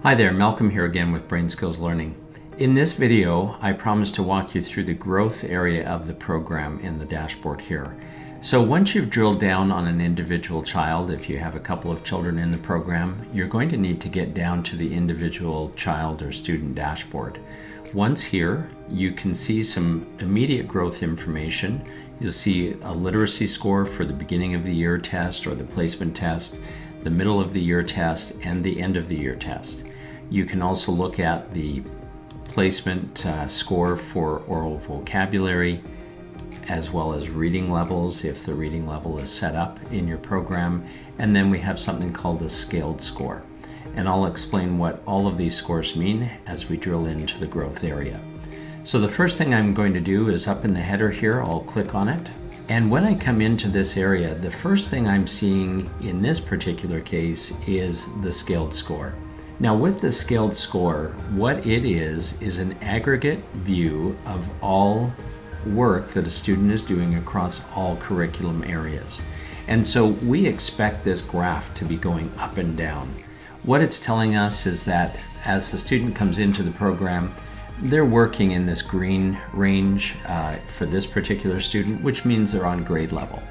Hi there, Malcolm here again with Brain Skills Learning. In this video, I promise to walk you through the growth area of the program in the dashboard here. So once you've drilled down on an individual child, if you have a couple of children in the program, you're going to need to get down to the individual child or student dashboard. Once here, you can see some immediate growth information. You'll see a literacy score for the beginning of the year test or the placement test, the middle of the year test, and the end of the year test. You can also look at the placement score for oral vocabulary, as well as reading levels if the reading level is set up in your program. And then we have something called a scaled score. And I'll explain what all of these scores mean as we drill into the growth area. So the first thing I'm going to do is up in the header here, I'll click on it. And when I come into this area, the first thing I'm seeing in this particular case is the scaled score. Now with the scaled score, what it is an aggregate view of all work that a student is doing across all curriculum areas. And so we expect this graph to be going up and down. What it's telling us is that as the student comes into the program, they're working in this green range for this particular student, which means they're on grade level.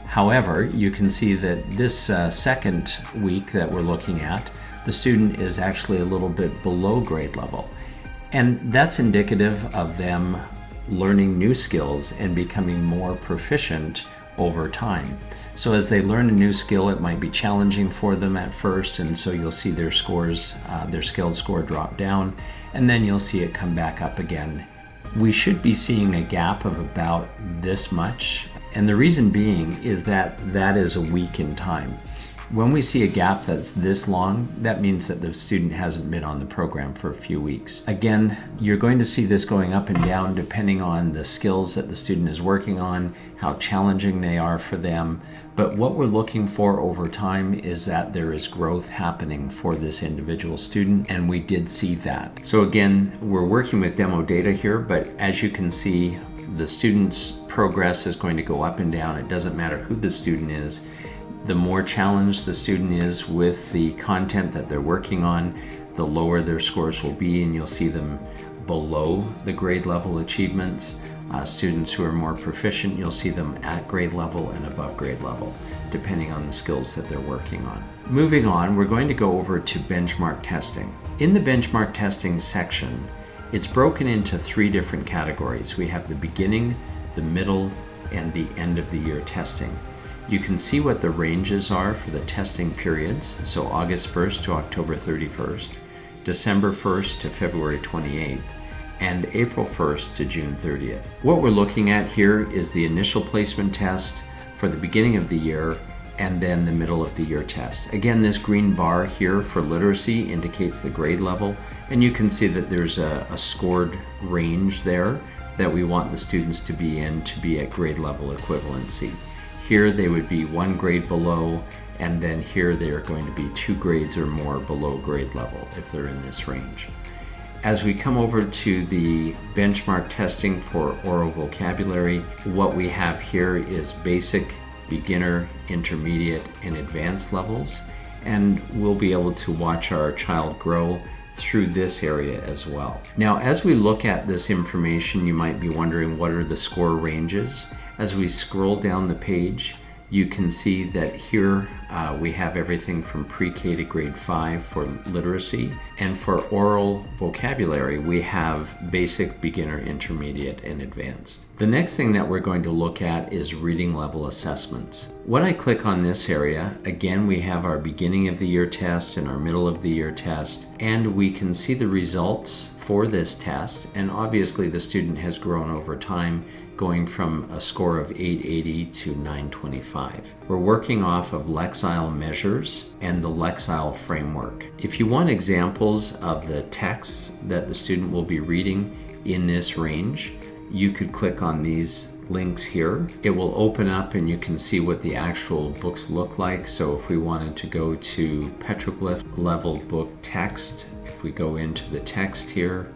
However, you can see that this second week that we're looking at, the student is actually a little bit below grade level. And that's indicative of them learning new skills and becoming more proficient over time. So as they learn a new skill, it might be challenging for them at first, and so you'll see their scores, their scaled score drop down, and then you'll see it come back up again. We should be seeing a gap of about this much, and the reason being is that that is a week in time. When we see a gap that's this long, that means that the student hasn't been on the program for a few weeks. Again, you're going to see this going up and down depending on the skills that the student is working on, how challenging they are for them. But what we're looking for over time is that there is growth happening for this individual student, and we did see that. So again, we're working with demo data here, but as you can see, the student's progress is going to go up and down. It doesn't matter who the student is. The more challenged the student is with the content that they're working on, the lower their scores will be, and you'll see them below the grade level achievements. Students who are more proficient, you'll see them at grade level and above grade level, depending on the skills that they're working on. Moving on, we're going to go over to benchmark testing. In the benchmark testing section, it's broken into three different categories. We have the beginning, the middle, and the end of the year testing. You can see what the ranges are for the testing periods, so August 1st to October 31st, December 1st to February 28th, and April 1st to June 30th. What we're looking at here is the initial placement test for the beginning of the year and then the middle of the year test. Again, this green bar here for literacy indicates the grade level, and you can see that there's a scored range there that we want the students to be in to be at grade level equivalency. Here they would be one grade below, and then here they are going to be 2 grades or more below grade level if they're in this range. As we come over to the benchmark testing for oral vocabulary, what we have here is basic, beginner, intermediate, and advanced levels, and we'll be able to watch our child grow through this area as well. Now, as we look at this information, you might be wondering what are the score ranges. As we scroll down the page, you can see that here we have everything from pre-K to grade 5 for literacy, and for oral vocabulary we have basic, beginner, intermediate, and advanced. The next thing that we're going to look at is reading level assessments. When I click on this area, again we have our beginning of the year test and our middle of the year test, and we can see the results for this test, and obviously the student has grown over time, going from a score of 880 to 925. We're working off of Lexile measures and the Lexile framework. If you want examples of the texts that the student will be reading in this range, you could click on these links here. It will open up and you can see what the actual books look like. So if we wanted to go to petroglyph level book text, if we go into the text here,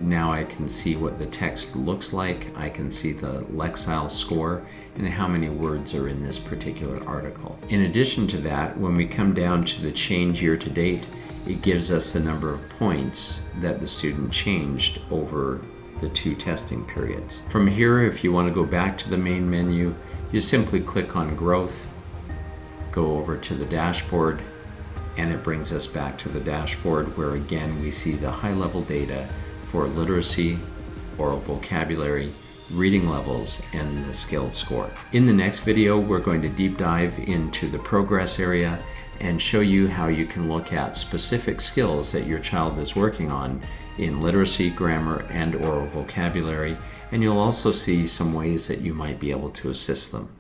now I can see what the text looks like. I can see the Lexile score and how many words are in this particular article. In addition to that, when we come down to the change year to date, it gives us the number of points that the student changed over the 2 testing periods. From here, if you want to go back to the main menu, you simply click on Growth, go over to the dashboard, and it brings us back to the dashboard where again we see the high-level data for literacy, oral vocabulary, reading levels, and the skilled score. In the next video, we're going to deep dive into the progress area and show you how you can look at specific skills that your child is working on in literacy, grammar, and oral vocabulary, and you'll also see some ways that you might be able to assist them.